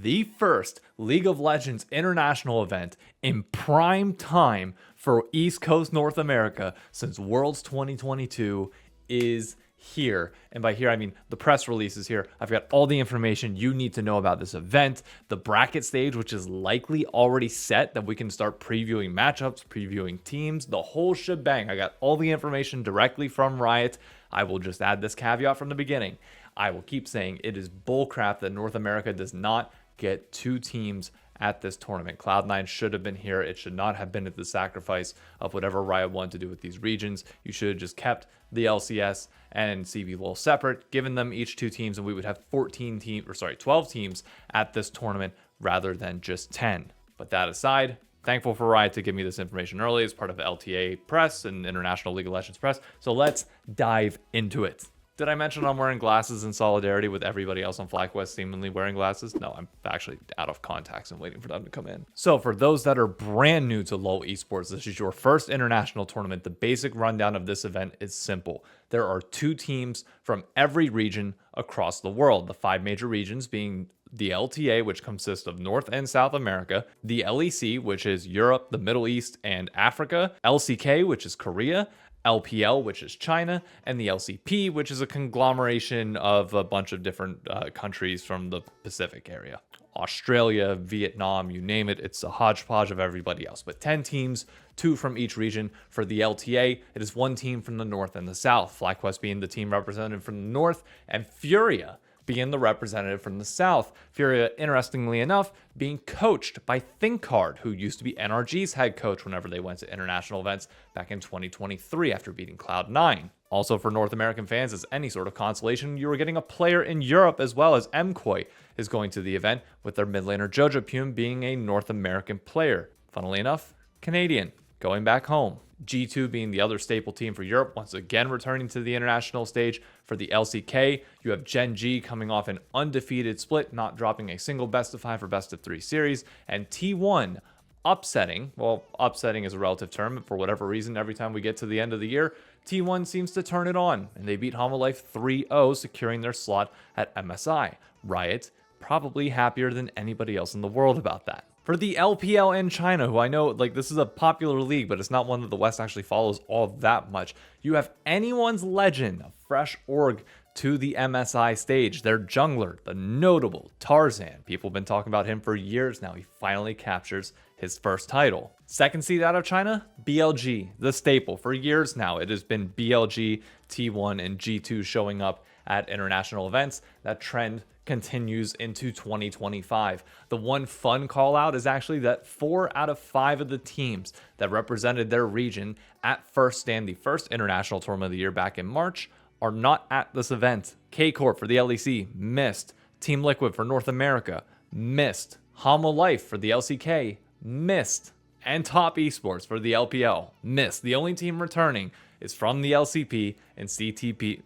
the first League of Legends international event in prime time for East Coast North America since Worlds 2022 is here. And by here, I mean the press release is here. I've got all the information you need to know about this event, the bracket stage, which is likely already set that we can start previewing matchups, previewing teams, the whole shebang. I got all the information directly from Riot. I will just add this caveat from the beginning. I will keep saying it is bullcrap that North America does not get 2 teams at this tournament. Cloud9 should have been here. It should not have been at the sacrifice of whatever Riot wanted to do with these regions. You should have just kept the LCS and CBLOL separate, given them each 2 teams, and we would have 12 teams at this tournament rather than just 10. But that aside, thankful for Riot to give me this information early as part of LTA press and International League of Legends press. So let's dive into it. Did I mention I'm wearing glasses in solidarity with everybody else on FlyQuest seemingly wearing glasses? No, I'm actually out of contacts and waiting for them to come in. So for those that are brand new to LoL Esports, this is your first international tournament. The basic rundown of this event is simple. There are 2 teams from every region across the world. The 5 major regions being the LTA, which consists of North and South America, the LEC, which is Europe, the Middle East, and Africa, LCK, which is Korea, LPL, which is China, and the LCP, which is a conglomeration of a bunch of different countries from the Pacific area. Australia, Vietnam, you name it, it's a hodgepodge of everybody else. But 10 teams, 2 from each region. For the LTA, it is 1 team from the North and the South, FlyQuest being the team represented from the North, and Furia being the representative from the South. Furia, interestingly enough, being coached by ThinkHard, who used to be NRG's head coach whenever they went to international events back in 2023 after beating Cloud9. Also for North American fans, as any sort of consolation, you were getting a player in Europe as well, as MKOI is going to the event, with their mid laner Jojo Pume being a North American player. Funnily enough, Canadian, going back home. G2 being the other staple team for Europe, once again returning to the international stage. For the LCK, you have Gen G coming off an undefeated split, not dropping a single best of 5 or best of 3 series, and T1 upsetting, well, upsetting is a relative term, but for whatever reason, every time we get to the end of the year, T1 seems to turn it on, and they beat Homolife 3-0, securing their slot at MSI. Riot, probably happier than anybody else in the world about that. For the LPL in China, who I know, like, this is a popular league, but it's not one that the West actually follows all that much. You have anyone's legend, a fresh org to the MSI stage. Their jungler, the notable Tarzan. People have been talking about him for years now. He finally captures his first title. Second seed out of China, BLG, the staple. For years now, it has been BLG, T1, and G2 showing up at international events. That trend continues into 2025. The one fun call out is actually that 4 out of 5 of the teams that represented their region at First Stand, the first international tournament of the year back in March, are not at this event. K-Corp for the LEC, missed. Team Liquid for North America, missed. Homolife for the LCK, missed. And Top Esports for the LPL, missed. The only team returning is from the LCP and CTBC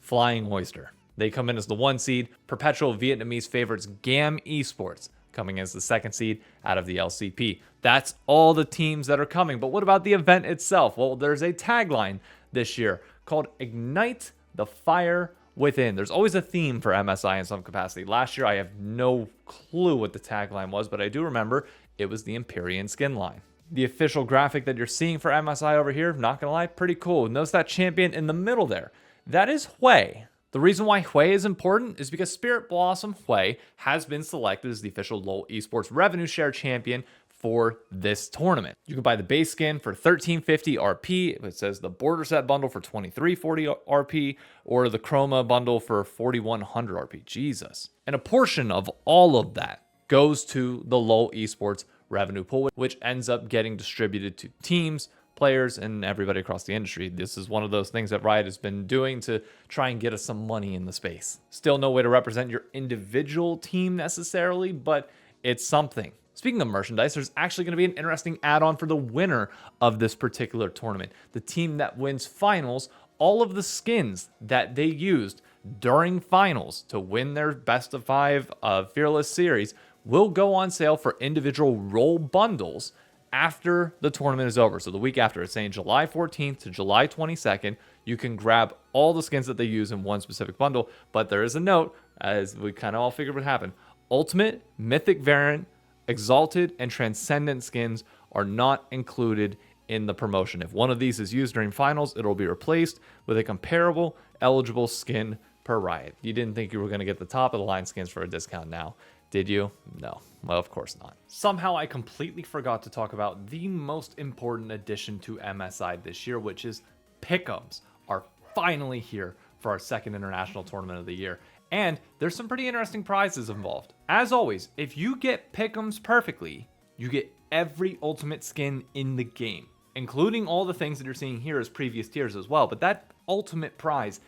Flying Oyster. They come in as the 1 seed. Perpetual Vietnamese favorites GAM Esports coming as the 2nd seed out of the LCP. That's all the teams that are coming. But what about the event itself? Well, there's a tagline this year called Ignite the Fire Within. There's always a theme for MSI in some capacity. Last year, I have no clue what the tagline was, but I do remember it was the Empyrean skin line. The official graphic that you're seeing for MSI over here, not gonna lie, pretty cool. Notice that champion in the middle there. That is Hui. The reason why Hui is important is because Spirit Blossom Hui has been selected as the official LoL Esports revenue share champion for this tournament. You can buy the base skin for $13.50 RP. It says the border set bundle for $23.40 RP, or the chroma bundle for $4,100 RP. Jesus. And a portion of all of that goes to the LoL Esports revenue pool, which ends up getting distributed to teams, players, and everybody across the industry. This is one of those things that Riot has been doing to try and get us some money in the space. Still no way to represent your individual team necessarily, but it's something. Speaking of merchandise, there's actually going to be an interesting add-on for the winner of this particular tournament. The team that wins finals, all of the skins that they used during finals to win their best of 5 Fearless series will go on sale for individual role bundles after the tournament is over. So the week after, it's saying July 14th to July 22nd, you can grab all the skins that they use in one specific bundle. But there is a note, as we kind of all figured would happen. Ultimate, Mythic Variant, Exalted, and Transcendent skins are not included in the promotion. If one of these is used during finals, it'll be replaced with a comparable eligible skin per Riot. You didn't think you were going to get the top of the line skins for a discount now, did you? No. Well, of course not. Somehow I completely forgot to talk about the most important addition to MSI this year, which is Pick'ems are finally here for our second international tournament of the year. And there's some pretty interesting prizes involved. As always, if you get Pick'ems perfectly, you get every ultimate skin in the game, including all the things that you're seeing here as previous tiers as well. But that ultimate prize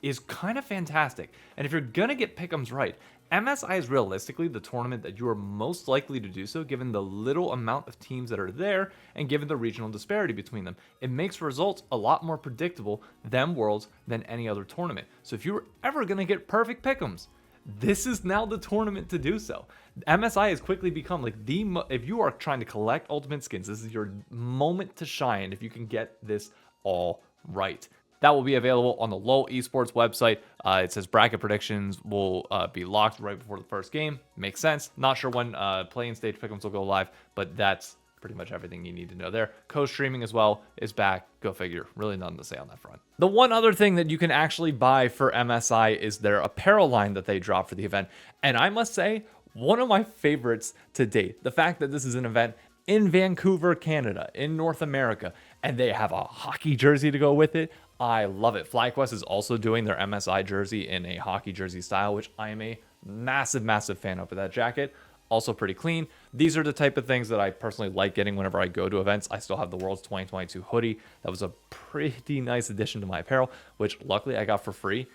is kind of fantastic. And if you're gonna get Pick'ems right, MSI is realistically the tournament that you are most likely to do so, given the little amount of teams that are there and given the regional disparity between them. It makes results a lot more predictable than Worlds than any other tournament. So if you were ever going to get perfect pick'ems, this is now the tournament to do so. MSI has quickly become like if you are trying to collect ultimate skins, this is your moment to shine if you can get this all right. That will be available on the LoL Esports website. It says bracket predictions will be locked right before the first game. Makes sense. Not sure when play-in stage pick'ems will go live, but that's pretty much everything you need to know there. Co-streaming as well is back. Go figure. Really nothing to say on that front. The one other thing that you can actually buy for MSI is their apparel line that they dropped for the event. And I must say, one of my favorites to date. The fact that this is an event in Vancouver, Canada, in North America, and they have a hockey jersey to go with it. I love it. FlyQuest is also doing their MSI jersey in a hockey jersey style, which I am a massive fan of. With that jacket, also pretty clean. These are the type of things that I personally like getting whenever I go to events. I still have the World's 2022 hoodie. That was a pretty nice addition to my apparel, which luckily I got for free.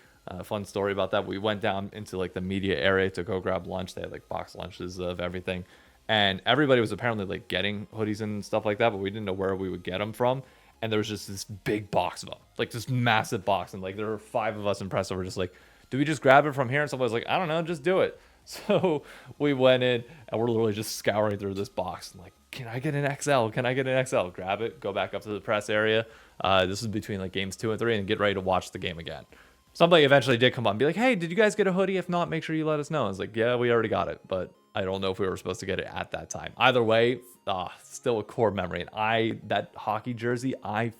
Fun story about that. We went down into like the media area to go grab lunch. They had like box lunches of everything. And everybody was apparently like getting hoodies and stuff like that, but we didn't know where we would get them from. And there was just this big box of them, like this massive box. And like there were 5 of us impressed. So we're just like, do we just grab it from here? And somebody was like, I don't know, just do it. So we went in and we're literally just scouring through this box. And like, can I get an XL? Can I get an XL? Grab it, go back up to the press area. This is between like games 2 and 3 and get ready to watch the game again. Somebody eventually did come on and be like, hey, did you guys get a hoodie? If not, make sure you let us know. I was like, yeah, we already got it. But I don't know if we were supposed to get it at that time. Either way, still a core memory. And that hockey jersey, I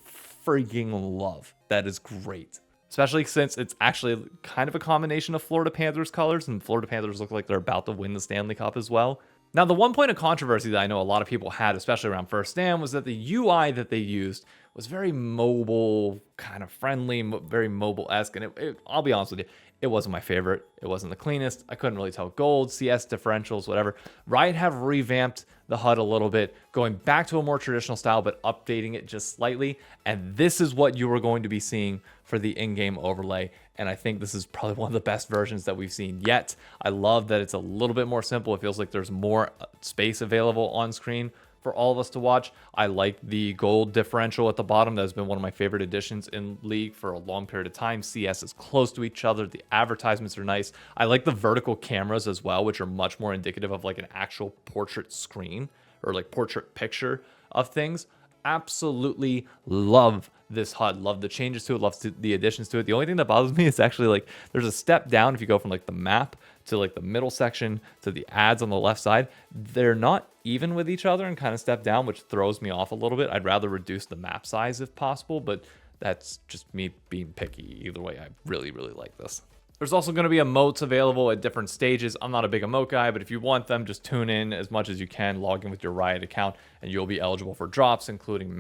freaking love. That is great. Especially since it's actually kind of a combination of Florida Panthers colors, and Florida Panthers look like they're about to win the Stanley Cup as well. Now, the one point of controversy that I know a lot of people had, especially around First Stand, was that the UI that they used was very mobile, kind of friendly, very mobile-esque. And I'll be honest with you, it wasn't my favorite. It wasn't the cleanest. I couldn't really tell gold, CS differentials, whatever. Riot have revamped the HUD a little bit, going back to a more traditional style, but updating it just slightly. And this is what you are going to be seeing for the in-game overlay. And I think this is probably one of the best versions that we've seen yet. I love that it's a little bit more simple. It feels like there's more space available on screen for all of us to watch. I like the gold differential at the bottom. That has been one of my favorite additions in League for a long period of time. CS is close to each other. The advertisements are nice. I like the vertical cameras as well, which are much more indicative of like an actual portrait screen or like portrait picture of things. Absolutely love this HUD. Love the changes to it. Love the additions to it. The only thing that bothers me is actually like there's a step down if you go from like the map to like the middle section to the ads on the left side. They're not even with each other and kind of step down, which throws me off a little bit. I'd rather reduce the map size if possible, but that's just me being picky. Either way, I really like this. There's also going to be emotes available at different stages. I'm not a big emote guy, but if you want them, just tune in as much as you can, log in with your Riot account, and you'll be eligible for drops, including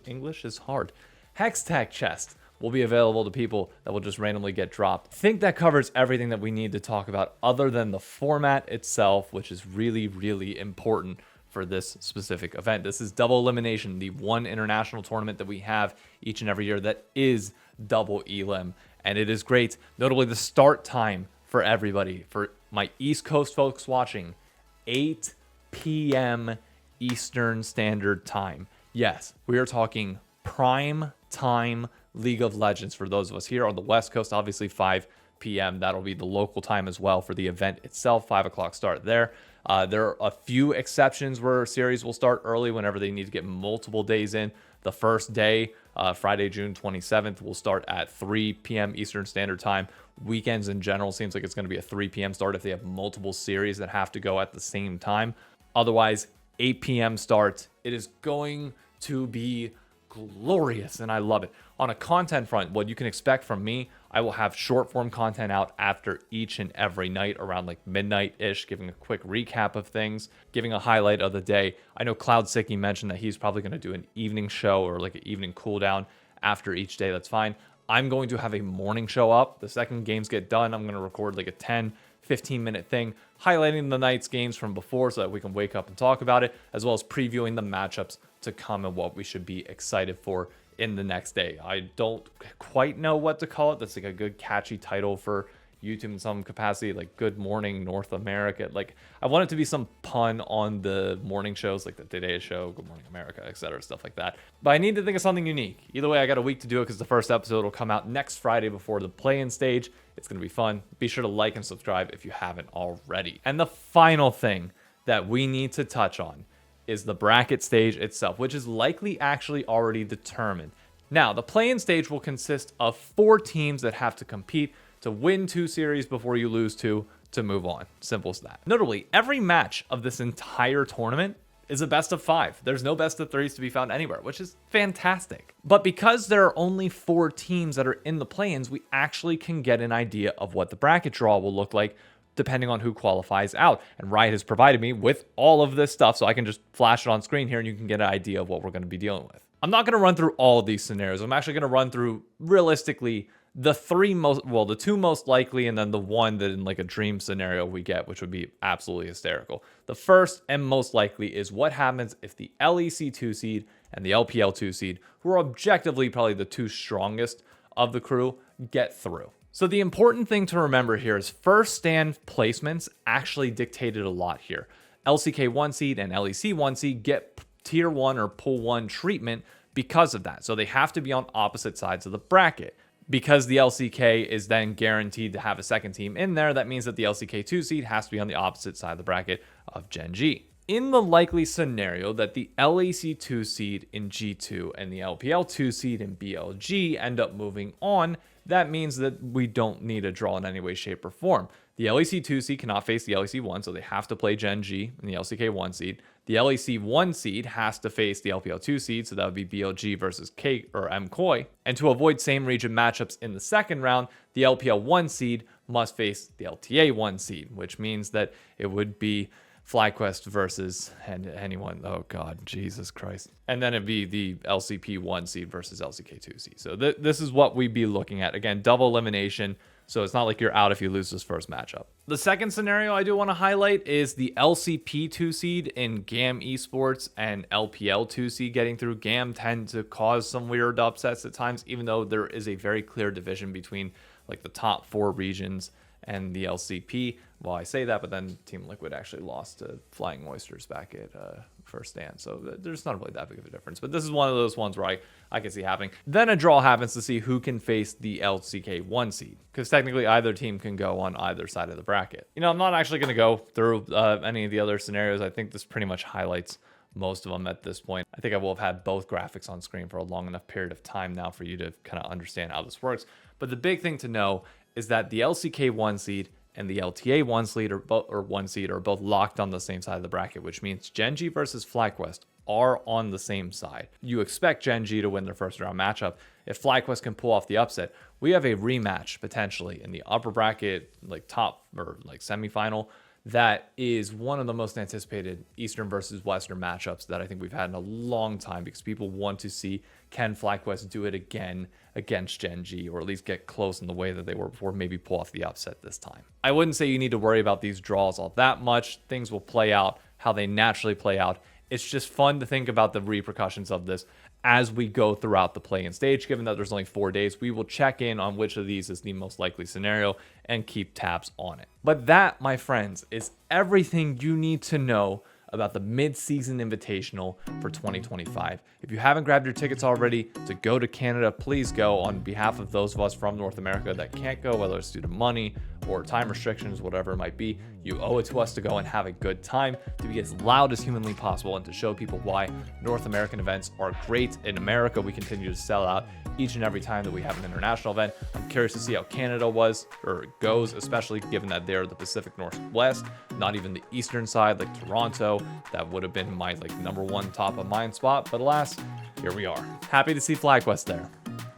English is hard. Hextech chest will be available to people that will just randomly get dropped. I think that covers everything that we need to talk about other than the format itself, which is really important for this specific event. This is Double Elimination, the one international tournament that we have each and every year that is double elim, and it is great. Notably, the start time for everybody, for my East Coast folks watching, 8 p.m. Eastern Standard Time. Yes, we are talking prime time League of Legends for those of us here on the West Coast. Obviously 5 p.m. That'll be the local time as well for the event itself. 5 o'clock start there. There are a few exceptions where series will start early whenever they need to get multiple days in. The first day Friday, June 27th will start at 3 p.m. Eastern Standard Time. Weekends in general seems like it's going to be a 3 p.m. start if they have multiple series that have to go at the same time. Otherwise, 8 p.m. start. It is going to be glorious, and I love it. On a content front, what you can expect from me, I will have short form content out after each and every night around like midnight-ish, giving a quick recap of things, giving a highlight of the day. I know Cloud Sicky mentioned that he's probably going to do an evening show or like an evening cool down after each day. That's fine. I'm going to have a morning show up. The second games get done, I'm going to record like a 10-15-minute thing highlighting the night's games from before so that we can wake up and talk about it, as well as previewing the matchups to come and what we should be excited for in the next day. I don't quite know what to call it. That's like a good catchy title for YouTube in some capacity, like Good Morning North America. Like I want it to be some pun on the morning shows like the Today Show, Good Morning America, etc., stuff like that. But I need to think of something unique. Either way, I got a week to do it because the first episode will come out next Friday before the play-in stage. It's going to be fun. Be sure to like and subscribe if you haven't already. And the final thing that we need to touch on is the bracket stage itself, which is likely actually already determined. Now, the play-in stage will consist of 4 teams that have to compete to win 2 series before you lose 2 to move on. Simple as that. Notably, every match of this entire tournament is a best of 5. There's no best of 3s to be found anywhere, which is fantastic. But because there are only 4 teams that are in the play-ins, we actually can get an idea of what the bracket draw will look like depending on who qualifies out. And Riot has provided me with all of this stuff, so I can just flash it on screen here and you can get an idea of what we're going to be dealing with. I'm not going to run through all of these scenarios. I'm actually going to run through, realistically, the 2 most likely, and then the one that in like a dream scenario we get, which would be absolutely hysterical. The first and most likely is what happens if the LEC 2 seed and the LPL 2 seed, who are objectively probably the 2 strongest of the crew, get through. So the important thing to remember here is first stand placements actually dictated a lot here. LCK 1 seed and LEC 1 seed get tier 1 or pool 1 treatment because of that. So they have to be on opposite sides of the bracket. Because the LCK is then guaranteed to have a second team in there, that means that the LCK 2 seed has to be on the opposite side of the bracket of Gen G. In the likely scenario that the LEC 2 seed in G2 and the LPL 2 seed in BLG end up moving on, that means that we don't need a draw in any way, shape, or form. The LEC 2 seed cannot face the LEC 1, so they have to play Gen G and the LCK 1 seed. The LEC 1 seed has to face the LPL 2 seed, so that would be BLG versus K or MKOI. And to avoid same region matchups in the second round, the LPL 1 seed must face the LTA 1 seed, which means that it would be FlyQuest versus anyone. Oh God, Jesus Christ. And then it'd be the LCP 1 seed versus LCK 2 seed. So this is what we'd be looking at. Again, double elimination. So it's not like you're out if you lose this first matchup. The second scenario I do want to highlight is the LCP 2 seed in GAM Esports and LPL 2 seed getting through. GAM tend to cause some weird upsets at times, even though there is a very clear division between like the top 4 regions and the LCP. Well, I say that, but then Team Liquid actually lost to Flying Oysters back at first stand. So there's not really that big of a difference. But this is one of those ones where I can see happening. Then a draw happens to see who can face the LCK 1 seed. Because technically either team can go on either side of the bracket. You know, I'm not actually going to go through any of the other scenarios. I think this pretty much highlights most of them at this point. I think I will have had both graphics on screen for a long enough period of time now for you to kind of understand how this works. But the big thing to know is that the LCK 1 seed and the LTA 1 seed are both locked on the same side of the bracket, which means Gen G versus FlyQuest are on the same side. You expect Gen G to win their first round matchup. If FlyQuest can pull off the upset, we have a rematch potentially in the upper bracket, like top or like semifinal. That is one of the most anticipated Eastern versus Western matchups that I think we've had in a long time, because people want to see, can FlyQuest do it again against Gen G, or at least get close in the way that they were before, maybe pull off the upset this time. I wouldn't say you need to worry about these draws all that much. Things will play out how they naturally play out. It's just fun to think about the repercussions of this as we go throughout the play-in stage. Given that there's only 4 days, we will check in on which of these is the most likely scenario and keep tabs on it. But that, my friends, is everything you need to know about the mid-season invitational for 2025. If you haven't grabbed your tickets already to go to Canada, please go. On behalf of those of us from North America that can't go, whether it's due to money or time restrictions, whatever it might be, you owe it to us to go and have a good time, to be as loud as humanly possible, and to show people why North American events are great. In America, we continue to sell out each and every time that we have an international event. I'm curious to see how Canada goes, especially given that they're the Pacific Northwest, not even the eastern side like Toronto. That would have been my number one top of mind spot, but alas, here we are. Happy to see FlyQuest there.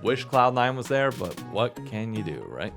Wish Cloud9 was there, but what can you do, right?